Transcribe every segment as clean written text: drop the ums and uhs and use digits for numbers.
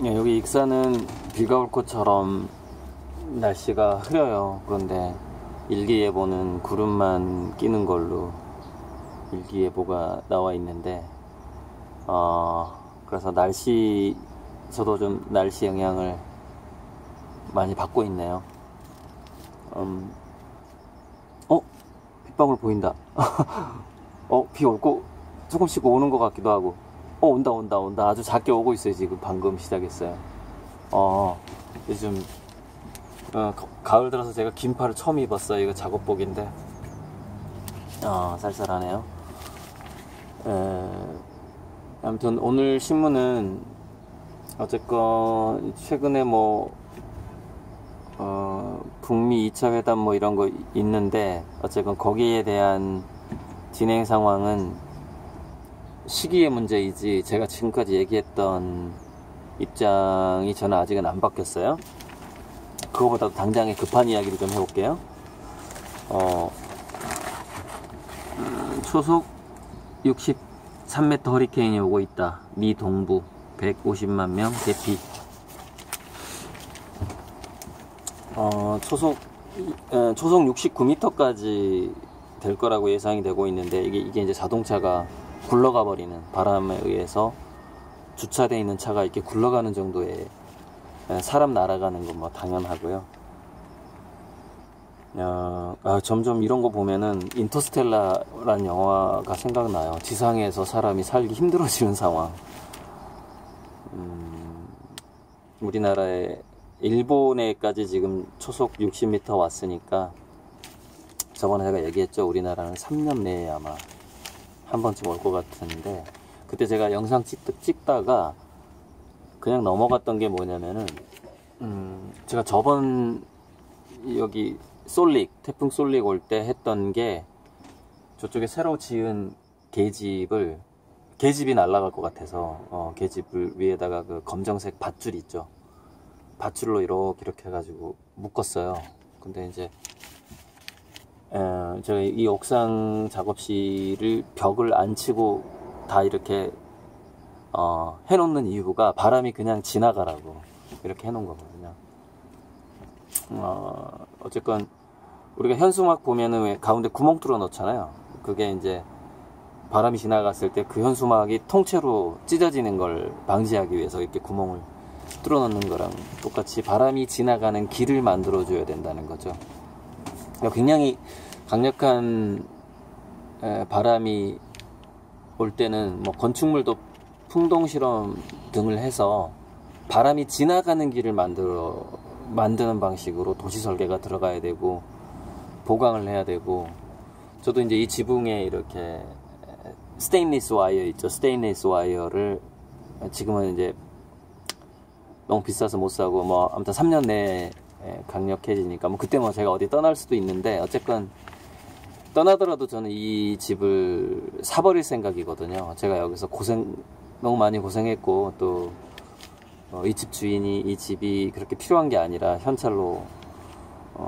예, 여기 익산은 비가 올 것처럼 날씨가 흐려요. 그런데 일기예보는 구름만 끼는 걸로 일기예보가 나와 있는데, 그래서 저도 좀 날씨 영향을 많이 받고 있네요. 빗방울 보인다. 비 오고 조금씩 오는 것 같기도 하고. 온다. 아주 작게 오고 있어요. 지금 방금 시작했어요. 요즘 가을 들어서 제가 긴팔을 처음 입었어요. 이거 작업복인데 쌀쌀하네요. 아무튼 오늘 신문은 어쨌건 최근에 북미 2차 회담 이런 거 있는데, 어쨌건 거기에 대한 진행 상황은 시기의 문제이지 제가 지금까지 얘기했던 입장이 저는 아직은 안 바뀌었어요. 그거보다도 당장에 급한 이야기를 좀 해볼게요. 초속 63m 허리케인이 오고 있다. 미 동부 150만 명 대피. 초속 69m까지 될 거라고 예상이 되고 있는데, 이게 이제 자동차가 굴러가 버리는, 바람에 의해서 주차되어 있는 차가 이렇게 굴러가는 정도의, 사람 날아가는 건 당연하고요. 점점 이런 거 보면은 인터스텔라라는 영화가 생각나요. 지상에서 사람이 살기 힘들어지는 상황. 우리나라에 일본에까지 지금 초속 60m 왔으니까, 저번에 제가 얘기했죠. 우리나라는 3년 내에 아마 한 번쯤 올 것 같은데, 그때 제가 영상 찍다가 그냥 넘어갔던 게 뭐냐면은, 제가 저번 여기 태풍 쏠릭 올 때 했던 게, 저쪽에 새로 지은 계집이 날아갈 것 같아서 계집을 위에다가 그 검정색 밧줄 있죠. 밧줄로 이렇게 해가지고 묶었어요. 근데 이제 제가 이 옥상 작업실을 벽을 안 치고 다 이렇게 해놓는 이유가, 바람이 그냥 지나가라고 이렇게 해놓은 거거든요. 어쨌건 우리가 현수막 보면은 왜 가운데 구멍 뚫어 놓잖아요. 그게 이제 바람이 지나갔을 때 그 현수막이 통째로 찢어지는 걸 방지하기 위해서 이렇게 구멍을 뚫어 놓는 거랑 똑같이 바람이 지나가는 길을 만들어 줘야 된다는 거죠. 그러니까 굉장히 강력한 바람이 올 때는 건축물도 풍동 실험 등을 해서 바람이 지나가는 길을 만드는 방식으로 도시 설계가 들어가야 되고, 보강을 해야 되고, 저도 이제 이 지붕에 이렇게 스테인리스 와이어 있죠. 스테인리스 와이어를 지금은 이제 너무 비싸서 못 사고, 아무튼 3년 내에 강력해지니까, 그때 제가 어디 떠날 수도 있는데, 어쨌건 떠나더라도 저는 이 집을 사버릴 생각이거든요. 제가 여기서 너무 많이 고생했고, 또 이 집 주인이 이 집이 그렇게 필요한 게 아니라 현찰로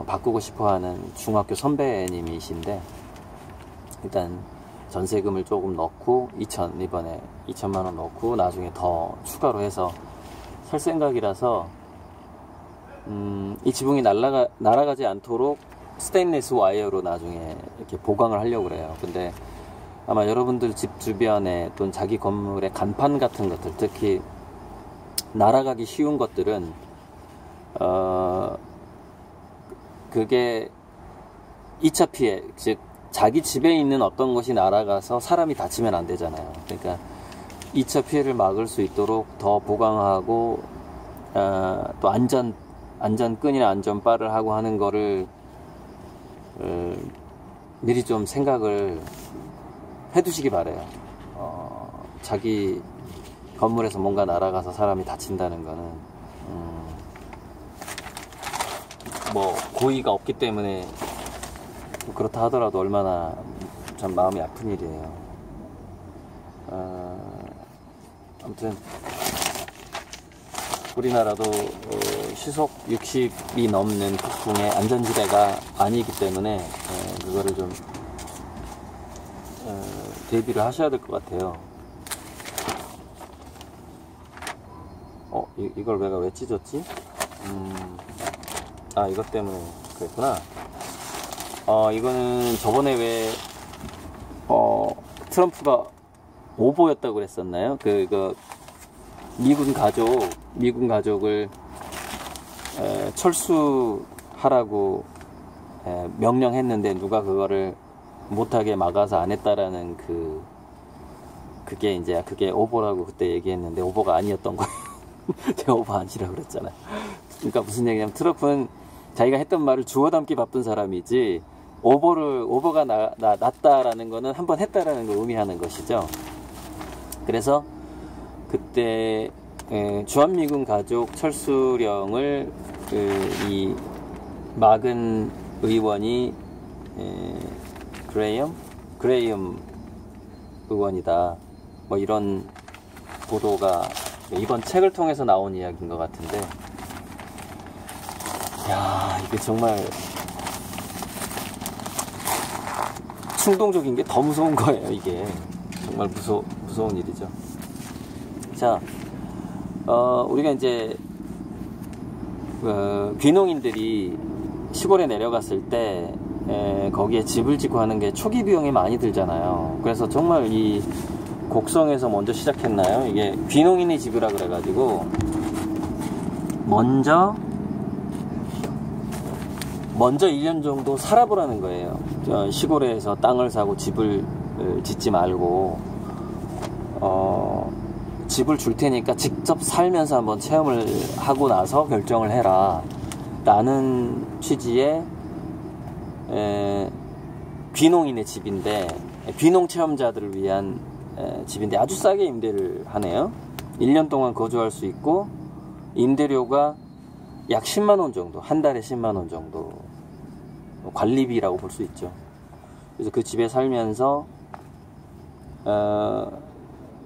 바꾸고 싶어 하는 중학교 선배님이신데, 일단 전세금을 조금 넣고 이번에 2천만 원 넣고 나중에 더 추가로 해서 살 생각이라서, 이 지붕이 날아가지 않도록 스테인리스 와이어로 나중에 이렇게 보강을 하려고 그래요. 근데 아마 여러분들 집 주변에 또는 자기 건물의 간판 같은 것들, 특히 날아가기 쉬운 것들은 그게 2차 피해, 즉 자기 집에 있는 어떤 것이 날아가서 사람이 다치면 안 되잖아요. 그러니까 2차 피해를 막을 수 있도록 더 보강하고, 또 안전끈이나 안전바를 하고 하는 거를 미리 좀 생각을 해두시기 바래요. 자기 건물에서 뭔가 날아가서 사람이 다친다는 거는 고의가 없기 때문에 그렇다 하더라도 얼마나 참 마음이 아픈 일이에요. 아무튼 우리나라도 시속 60이 넘는 폭풍의 안전지대가 아니기 때문에 그거를 좀 대비를 하셔야 될 것 같아요. 이걸 내가 왜 찢었지? 아, 이것 때문에 그랬구나. 이거는 저번에 왜 트럼프가 오보였다고 그랬었나요? 미군 가족을 철수하라고 명령했는데 누가 그거를 못하게 막아서 안 했다라는 그게 오보라고 그때 얘기했는데 오보가 아니었던 거예요. 제가 오보 아니라고 그랬잖아요. 그러니까 무슨 얘기냐면 트럼프는 자기가 했던 말을 주워 담기 바쁜 사람이지 오보가 났다라는 거는 한번 했다라는 걸 의미하는 것이죠. 그래서 그때 주한미군 가족 철수령을 이 막은 의원이 그레이엄 의원이다. 뭐 이런 보도가 이번 책을 통해서 나온 이야기인 것 같은데, 야, 이게 정말 충동적인 게 더 무서운 거예요. 이게 정말 무서운 일이죠. 자, 우리가 이제 귀농인들이 시골에 내려갔을 때 거기에 집을 짓고 하는 게 초기 비용이 많이 들잖아요. 그래서 정말 이 곡성에서 먼저 시작했나요? 이게 귀농인의 집이라 그래가지고 먼저 1년 정도 살아보라는 거예요. 시골에서 땅을 사고 집을 짓지 말고 집을 줄 테니까 직접 살면서 한번 체험을 하고 나서 결정을 해라 라는 취지의 귀농인의 집인데, 귀농 체험자들을 위한 집인데 아주 싸게 임대를 하네요. 1년 동안 거주할 수 있고 임대료가 약 10만원 정도, 한 달에 10만원 정도 관리비라고 볼 수 있죠. 그래서 그 집에 살면서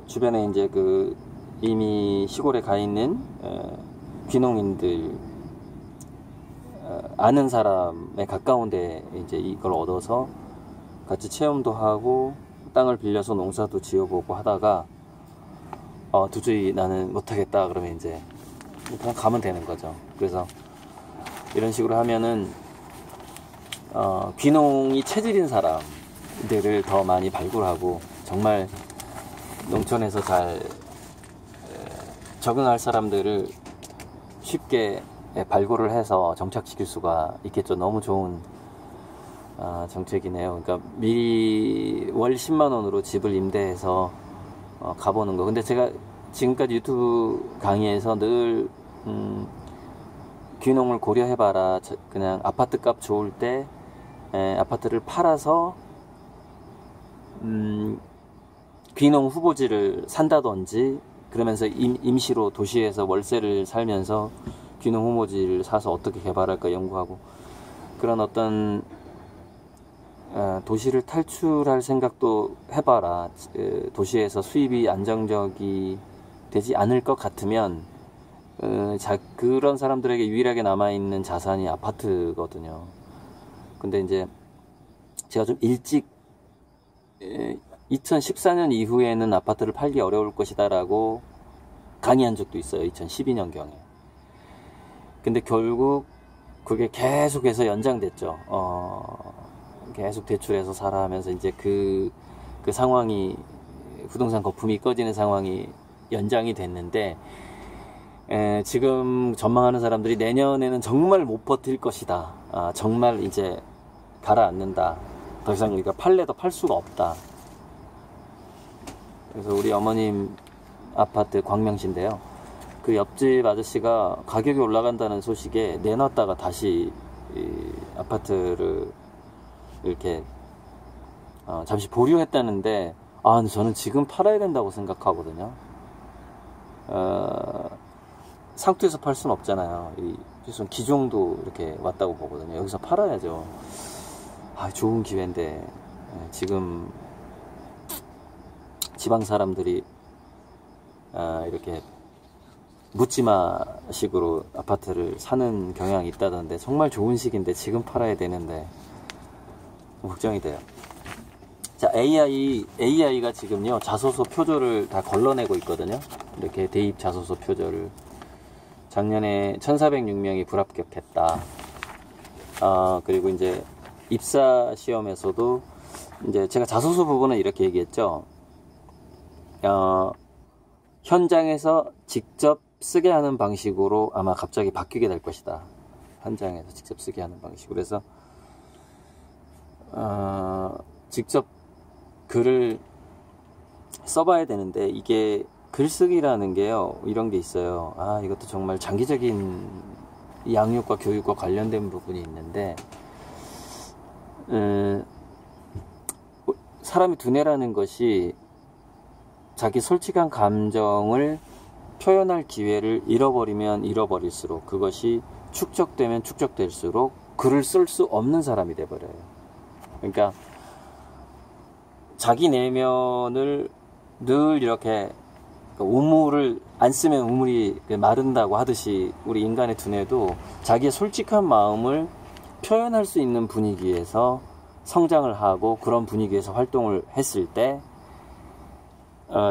주변에 이제 이미 시골에 가 있는 귀농인들 아는 사람에 가까운 데 이제 이걸 얻어서 같이 체험도 하고 땅을 빌려서 농사도 지어보고 하다가 도저히 나는 못하겠다 그러면 이제 그냥 가면 되는 거죠. 그래서 이런 식으로 하면은 귀농이 체질인 사람들을 더 많이 발굴하고 정말 농촌에서 잘 적응할 사람들을 쉽게 발굴을 해서 정착시킬 수가 있겠죠. 너무 좋은 정책이네요. 그러니까 미리 월 10만원으로 집을 임대해서 가보는 거. 근데 제가 지금까지 유튜브 강의에서 늘 귀농을 고려해봐라. 그냥 아파트 값 좋을 때 아파트를 팔아서 귀농 후보지를 산다든지 그러면서 임시로 도시에서 월세를 살면서 귀농 후보지를 사서 어떻게 개발할까 연구하고, 그런 어떤 도시를 탈출할 생각도 해봐라. 도시에서 수입이 안정적이 되지 않을 것 같으면 그런 사람들에게 유일하게 남아있는 자산이 아파트거든요. 근데 이제 제가 좀 일찍 2014년 이후에는 아파트를 팔기 어려울 것이다 라고 강의한 적도 있어요. 2012년경에. 근데 결국 그게 계속해서 연장됐죠. 계속 대출해서 살아 하면서 이제 그 상황이, 부동산 거품이 꺼지는 상황이 연장이 됐는데, 지금 전망하는 사람들이 내년에는 정말 못 버틸 것이다. 정말 이제 가라앉는다. 더 이상 우리가 팔래도 팔 수가 없다. 그래서 우리 어머님 아파트 광명시인데요. 그 옆집 아저씨가 가격이 올라간다는 소식에 내놨다가 다시 아파트를 이렇게 잠시 보류했다는데, 저는 지금 팔아야 된다고 생각하거든요. 상투에서 팔 수는 없잖아요. 좀 기종도 이렇게 왔다고 보거든요. 여기서 팔아야죠. 좋은 기회인데 지금 지방 사람들이 이렇게 묻지마식으로 아파트를 사는 경향이 있다던데, 정말 좋은 시기인데 지금 팔아야 되는데 걱정이 돼요. 자, AI가 지금요 자소서 표절을 다 걸러내고 있거든요. 이렇게 대입 자소서 표절을. 작년에 1406명이 불합격했다. 그리고 이제 입사 시험에서도 이제 제가 자소서 부분은 이렇게 얘기했죠. 현장에서 직접 쓰게 하는 방식으로 아마 갑자기 바뀌게 될 것이다. 현장에서 직접 쓰게 하는 방식으로. 그래서 직접 글을 써봐야 되는데, 이게 글쓰기라는 게요, 이런 게 있어요. 이것도 정말 장기적인 양육과 교육과 관련된 부분이 있는데, 사람의 두뇌라는 것이 자기 솔직한 감정을 표현할 기회를 잃어버리면 잃어버릴수록, 그것이 축적되면 축적될수록 글을 쓸 수 없는 사람이 돼버려요. 그러니까 자기 내면을 늘 이렇게, 우물을 안 쓰면 우물이 마른다고 하듯이, 우리 인간의 두뇌도 자기의 솔직한 마음을 표현할 수 있는 분위기에서 성장을 하고, 그런 분위기에서 활동을 했을 때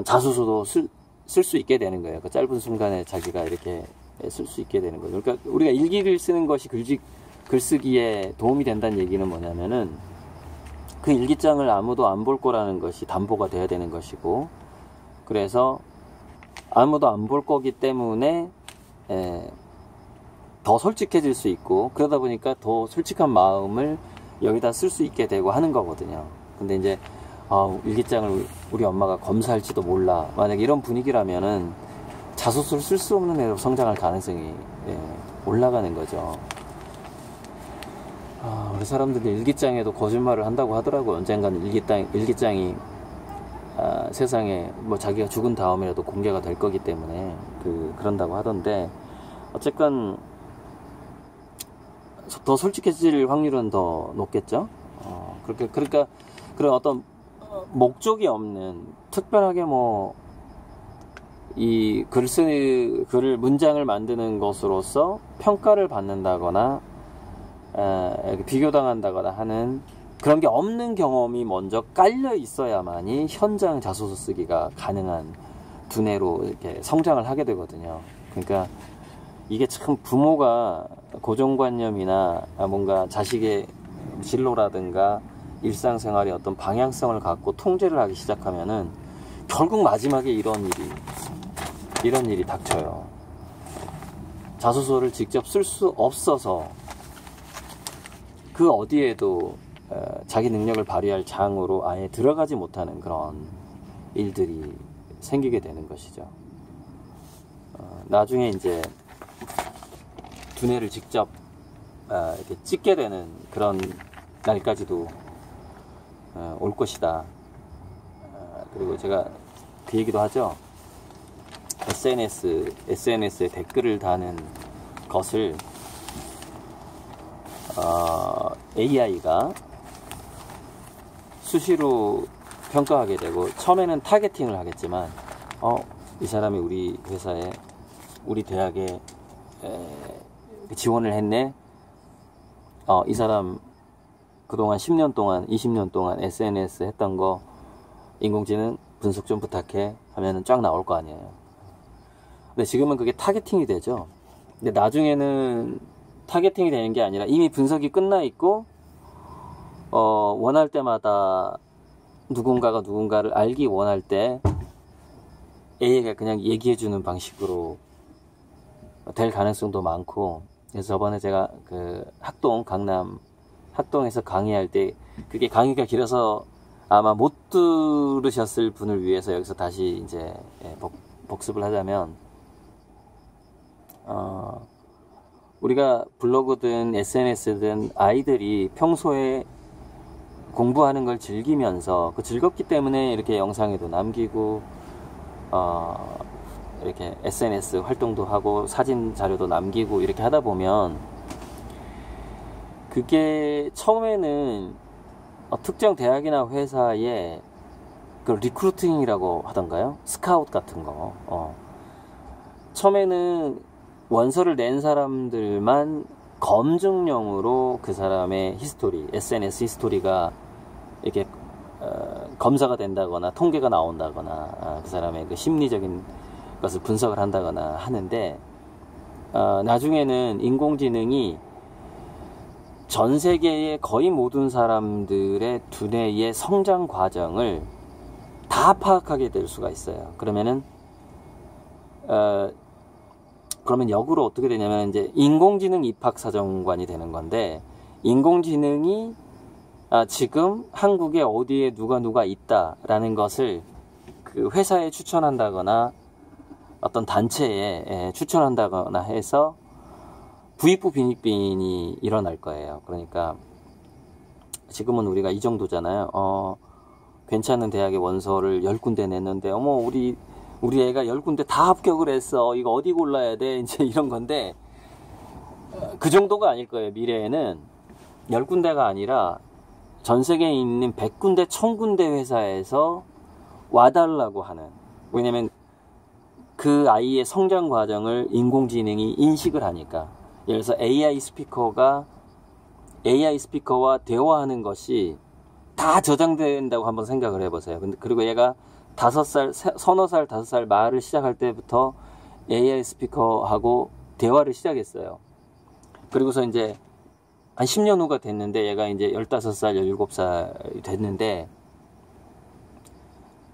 자소서도 쓸 수 있게 되는 거예요. 그 짧은 순간에 자기가 이렇게 쓸 수 있게 되는 거죠. 그러니까 우리가 일기를 쓰는 것이 글쓰기에 도움이 된다는 얘기는 뭐냐면은, 그 일기장을 아무도 안 볼 거라는 것이 담보가 돼야 되는 것이고, 그래서 아무도 안 볼 거기 때문에 더 솔직해질 수 있고, 그러다 보니까 더 솔직한 마음을 여기다 쓸 수 있게 되고 하는 거거든요. 근데 이제 일기장을 우리 엄마가 검사할지도 몰라, 만약 이런 분위기라면은 자소서를 쓸 수 없는 애로 성장할 가능성이 올라가는 거죠. 우리 사람들이 일기장에도 거짓말을 한다고 하더라고요. 언젠가는 일기장이 세상에 자기가 죽은 다음이라도 공개가 될 거기 때문에 그런다고 하던데, 어쨌건 더 솔직해질 확률은 더 높겠죠. 그러니까 그런 어떤 목적이 없는, 특별하게 이 글을 문장을 만드는 것으로서 평가를 받는다거나 비교당한다거나 하는 그런 게 없는 경험이 먼저 깔려 있어야만이 현장 자소서 쓰기가 가능한 두뇌로 이렇게 성장을 하게 되거든요. 그러니까 이게 참, 부모가 고정관념이나 뭔가 자식의 진로라든가 일상생활의 어떤 방향성을 갖고 통제를 하기 시작하면은 결국 마지막에 이런 일이 닥쳐요. 자소서를 직접 쓸 수 없어서 그 어디에도 자기 능력을 발휘할 장으로 아예 들어가지 못하는 그런 일들이 생기게 되는 것이죠. 나중에 이제 두뇌를 직접 이렇게 찍게 되는 그런 날까지도 올 것이다. 그리고 제가 그 얘기도 하죠. SNS에 댓글을 다는 것을 AI가 수시로 평가하게 되고, 처음에는 타겟팅을 하겠지만, 이 사람이 우리 회사에, 우리 대학에 지원을 했네. 이 사람 그동안 10년 동안, 20년 동안 SNS 했던 거 인공지능 분석 좀 부탁해 하면은 쫙 나올 거 아니에요. 근데 지금은 그게 타겟팅이 되죠. 근데 나중에는 타겟팅이 되는 게 아니라 이미 분석이 끝나 있고, 원할 때마다 누군가가 누군가를 알기 원할 때 AI가 그냥 얘기해주는 방식으로 될 가능성도 많고. 그래서 저번에 제가 강남 학동에서 강의할 때, 그게 강의가 길어서 아마 못 들으셨을 분을 위해서 여기서 다시 이제 복습을 하자면, 우리가 블로그든 SNS든 아이들이 평소에 공부하는 걸 즐기면서, 즐겁기 때문에 이렇게 영상에도 남기고 이렇게 SNS 활동도 하고 사진 자료도 남기고 이렇게 하다 보면, 그게 처음에는 특정 대학이나 회사에 리크루팅이라고 하던가요? 스카웃 같은 거. 처음에는 원서를 낸 사람들만 검증용으로 그 사람의 히스토리, SNS 히스토리가 이렇게 검사가 된다거나 통계가 나온다거나 그 사람의 그 심리적인 것을 분석을 한다거나 하는데, 나중에는 인공지능이 전 세계의 거의 모든 사람들의 두뇌의 성장 과정을 다 파악하게 될 수가 있어요. 그러면 역으로 어떻게 되냐면 이제 인공지능 입학사정관이 되는 건데, 인공지능이 지금 한국에 어디에 누가 있다라는 것을 그 회사에 추천한다거나 어떤 단체에 추천한다거나 해서 부익부 빈익빈이 일어날 거예요. 그러니까 지금은 우리가 이 정도잖아요. 괜찮은 대학의 원서를 10군데 냈는데 어머 우리 애가 10군데 다 합격을 했어. 이거 어디 골라야 돼? 이제 이런 건데, 그 정도가 아닐 거예요. 미래에는 10군데가 아니라 전 세계에 있는 100군데, 1000군데 회사에서 와달라고 하는, 왜냐면 그 아이의 성장 과정을 인공지능이 인식을 하니까. 예를 들어서 AI 스피커와 대화하는 것이 다 저장된다고 한번 생각을 해보세요. 그리고 얘가 5살, 서너 살, 5살 말을 시작할 때부터 AI 스피커하고 대화를 시작했어요. 그리고서 이제 한 10년 후가 됐는데 얘가 이제 15살, 17살 됐는데,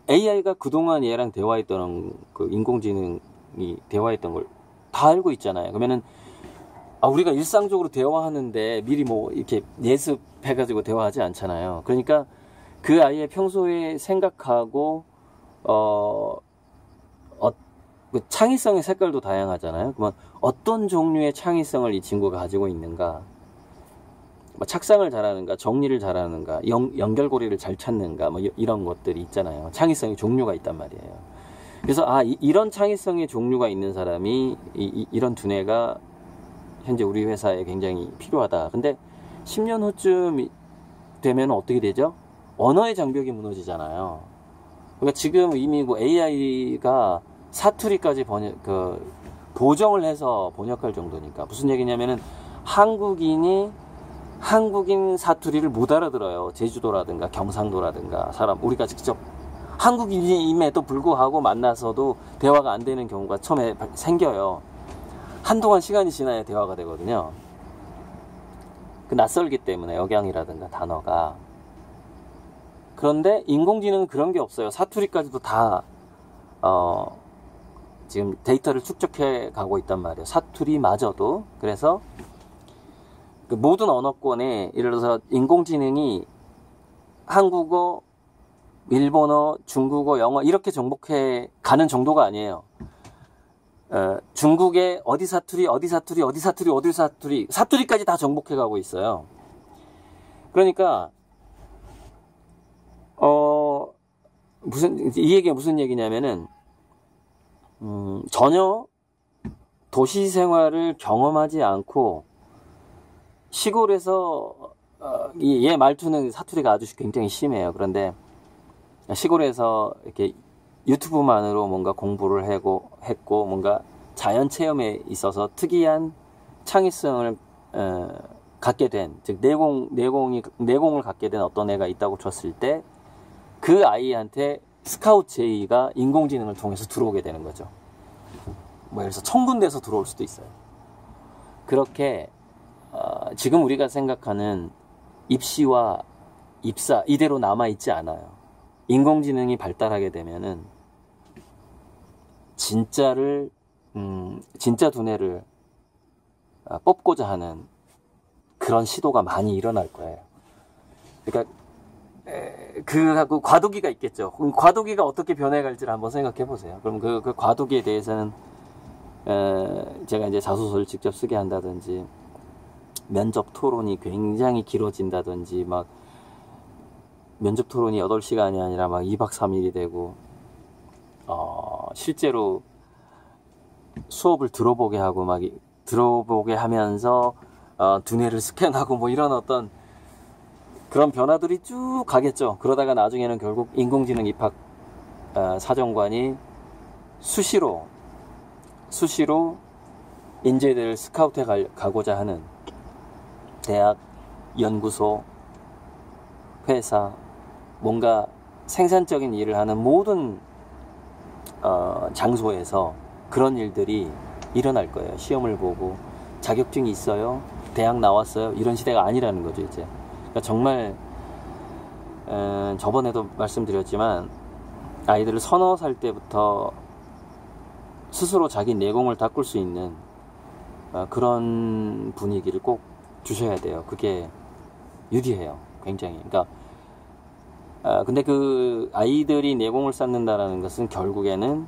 AI가 그동안 얘랑 대화했던 그 인공지능이 대화했던 걸 다 알고 있잖아요. 그러면은 우리가 일상적으로 대화하는데 미리 뭐 이렇게 예습해가지고 대화하지 않잖아요. 그러니까 그 아이의 평소에 생각하고 그 창의성의 색깔도 다양하잖아요. 그러면 어떤 종류의 창의성을 이 친구가 가지고 있는가, 뭐 착상을 잘하는가, 정리를 잘하는가, 연결고리를 잘 찾는가, 뭐 이런 것들이 있잖아요. 창의성의 종류가 있단 말이에요. 그래서 이런 창의성의 종류가 있는 사람이 이런 두뇌가 현재 우리 회사에 굉장히 필요하다. 근데 10년 후쯤 되면 어떻게 되죠? 언어의 장벽이 무너지잖아요. 그러니까 지금 이미 뭐 AI가 사투리까지 보정을 해서 번역할 정도니까. 무슨 얘기냐면은 한국인 사투리를 못 알아들어요. 제주도라든가 경상도라든가 우리가 직접 한국인임에도 불구하고 만나서도 대화가 안 되는 경우가 처음에 생겨요. 한동안 시간이 지나야 대화가 되거든요. 그 낯설기 때문에 억양이라든가 단어가. 그런데 인공지능은 그런 게 없어요. 사투리까지도 다 지금 데이터를 축적해 가고 있단 말이에요. 사투리마저도. 그래서 그 모든 언어권에, 예를 들어서 인공지능이 한국어, 일본어, 중국어, 영어 이렇게 정복해 가는 정도가 아니에요. 중국의 어디 사투리까지 다 정복해 가고 있어요. 그러니까 이 얘기가 무슨 얘기냐면은 전혀 도시 생활을 경험하지 않고 시골에서 얘 말투는 사투리가 아주 굉장히 심해요. 그런데 시골에서 이렇게 유튜브만으로 뭔가 공부를 했고 뭔가 자연 체험에 있어서 특이한 창의성을 갖게 된, 즉 내공을 갖게 된 어떤 애가 있다고 쳤을 때 그 아이한테 스카우트 제의가 인공지능을 통해서 들어오게 되는 거죠. 뭐 예를 들어서 1000군데에서 들어올 수도 있어요. 그렇게 지금 우리가 생각하는 입시와 입사 이대로 남아있지 않아요. 인공지능이 발달하게 되면은 진짜 두뇌를 뽑고자 하는 그런 시도가 많이 일어날 거예요. 그러니까 그 과도기가 있겠죠. 그럼 과도기가 어떻게 변해갈지를 한번 생각해 보세요. 그럼 그 과도기에 대해서는 제가 이제 자소서를 직접 쓰게 한다든지, 면접 토론이 굉장히 길어진다든지, 막 면접 토론이 8시간이 아니라 막 2박 3일이 되고, 실제로 수업을 들어보게 하고, 들어보게 하면서, 두뇌를 스캔하고, 뭐 이런 어떤 그런 변화들이 쭉 가겠죠. 그러다가 나중에는 결국 인공지능 입학, 사정관이 수시로 인재들을 스카우트해 가고자 하는 대학, 연구소, 회사, 뭔가 생산적인 일을 하는 모든 장소에서 그런 일들이 일어날 거예요. 시험을 보고 자격증이 있어요, 대학 나왔어요, 이런 시대가 아니라는 거죠 이제. 그러니까 정말 저번에도 말씀드렸지만 아이들을 서너 살 때부터 스스로 자기 내공을 닦을 수 있는 그런 분위기를 꼭 주셔야 돼요. 그게 유리해요, 굉장히. 그러니까 근데 그 아이들이 내공을 쌓는다라는 것은 결국에는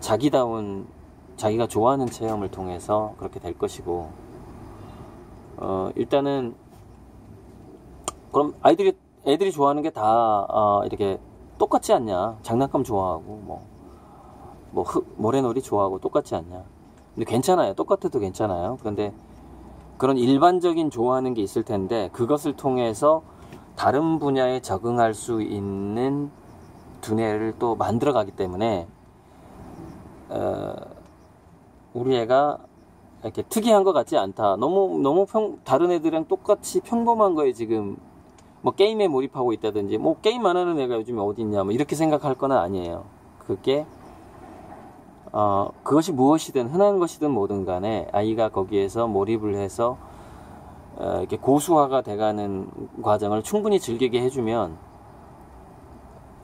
자기다운, 자기가 좋아하는 체험을 통해서 그렇게 될 것이고, 일단은 그럼 애들이 좋아하는 게 다 이렇게 똑같지 않냐? 장난감 좋아하고 모래놀이 좋아하고 똑같지 않냐? 근데 괜찮아요. 똑같아도 괜찮아요. 그런데 그런 일반적인 좋아하는 게 있을 텐데 그것을 통해서 다른 분야에 적응할 수 있는 두뇌를 또 만들어 가기 때문에 우리 애가 이렇게 특이한 것 같지 않다. 너무 다른 애들이랑 똑같이 평범한 거에 지금 뭐 게임에 몰입하고 있다든지 뭐 게임 안 하는 애가 요즘에 어디 있냐 뭐 이렇게 생각할 건 아니에요. 그게 그것이 무엇이든 흔한 것이든 뭐든 간에 아이가 거기에서 몰입을 해서 이렇게 고수화가 돼가는 과정을 충분히 즐기게 해주면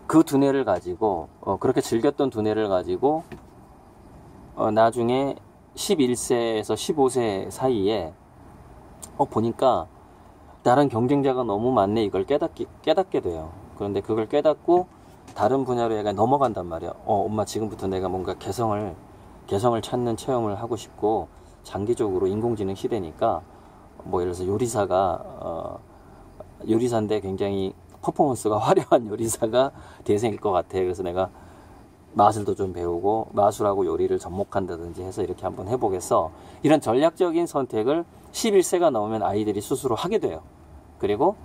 그 두뇌를 가지고 그렇게 즐겼던 두뇌를 가지고 나중에 11세에서 15세 사이에 보니까 다른 경쟁자가 너무 많네, 이걸 깨닫게 돼요. 그런데 그걸 깨닫고 다른 분야로 얘가 넘어간단 말이야. 엄마 지금부터 내가 뭔가 개성을 찾는 체험을 하고 싶고, 장기적으로 인공지능 시대니까 뭐 예를 들어서 요리사가 요리사인데 굉장히 퍼포먼스가 화려한 요리사가 대생일 것 같아. 그래서 내가 마술도 좀 배우고 마술하고 요리를 접목한다든지 해서 이렇게 한번 해보겠어. 이런 전략적인 선택을 11세가 넘으면 아이들이 스스로 하게 돼요. 그리고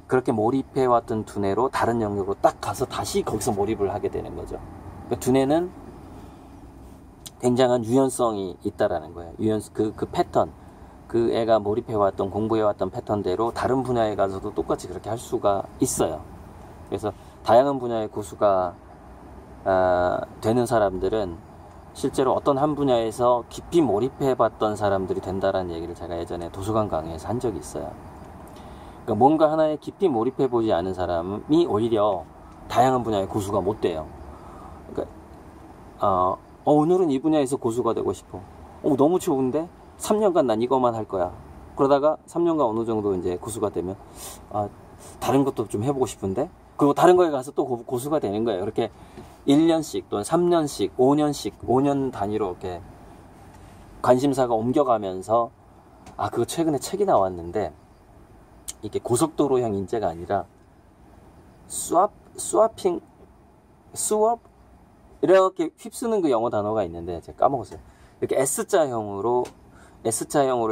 그렇게 몰입해왔던 두뇌로 다른 영역으로 딱 가서 다시 거기서 몰입을 하게 되는 거죠. 그러니까 두뇌는 굉장한 유연성이 있다라는 거예요. 그 패턴, 그 애가 몰입해왔던, 공부해왔던 패턴대로 다른 분야에 가서도 똑같이 그렇게 할 수가 있어요. 그래서 다양한 분야의 고수가 되는 사람들은 실제로 어떤 한 분야에서 깊이 몰입해봤던 사람들이 된다라는 얘기를 제가 예전에 도서관 강의에서 한 적이 있어요. 그러니까 뭔가 하나에 깊이 몰입해보지 않은 사람이 오히려 다양한 분야의 고수가 못 돼요. 그러니까 오늘은 이 분야에서 고수가 되고 싶어. 너무 좋은데 3년간 난 이것만 할 거야. 그러다가 3년간 어느 정도 이제 고수가 되면 다른 것도 좀 해보고 싶은데, 그리고 다른 거에 가서 또 고수가 되는 거예요. 이렇게 1년씩 또는 3년씩 5년 단위로 이렇게 관심사가 옮겨가면서 그거 최근에 책이 나왔는데, 이게 고속도로형 인재가 아니라 스왑 이렇게 휩쓰는 그 영어 단어가 있는데 제가 까먹었어요. 이렇게 S자형으로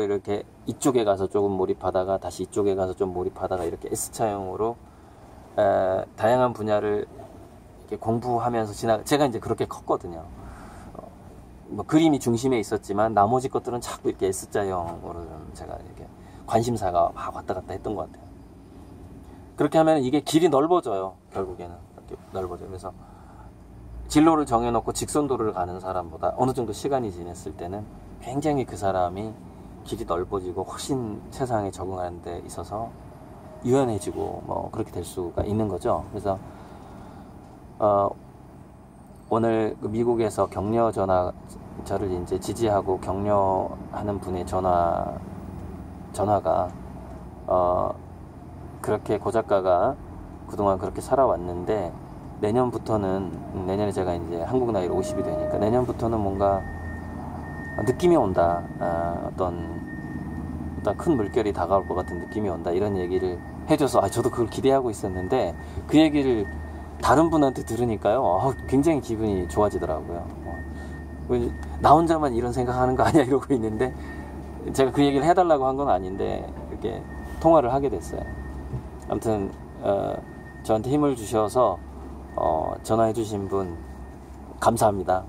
이렇게 이쪽에 가서 조금 몰입하다가 다시 이쪽에 가서 좀 몰입하다가 이렇게 S자형으로 다양한 분야를 이렇게 공부하면서 제가 이제 그렇게 컸거든요. 뭐 그림이 중심에 있었지만 나머지 것들은 자꾸 이렇게 S자형으로 제가 이렇게 관심사가 막 왔다 갔다 했던 것 같아요. 그렇게 하면 이게 길이 넓어져요. 결국에는 이렇게 넓어져요. 그래서 진로를 정해놓고 직선도로를 가는 사람보다 어느 정도 시간이 지났을 때는 굉장히 그 사람이 길이 넓어지고 훨씬 세상에 적응하는 데 있어서 유연해지고 뭐 그렇게 될 수가 있는 거죠. 그래서 오늘 미국에서 격려 저를 이제 지지하고 격려하는 분의 전화가 그렇게 고 작가가 그동안 그렇게 살아왔는데 내년에 제가 이제 한국 나이로 50이 되니까 내년부터는 뭔가 느낌이 온다. 어떤 큰 물결이 다가올 것 같은 느낌이 온다. 이런 얘기를 해줘서 저도 그걸 기대하고 있었는데 그 얘기를 다른 분한테 들으니까요. 굉장히 기분이 좋아지더라고요. 나 혼자만 이런 생각하는 거 아니야 이러고 있는데 제가 그 얘기를 해달라고 한 건 아닌데 이렇게 통화를 하게 됐어요. 아무튼 저한테 힘을 주셔서 전화해 주신 분 감사합니다.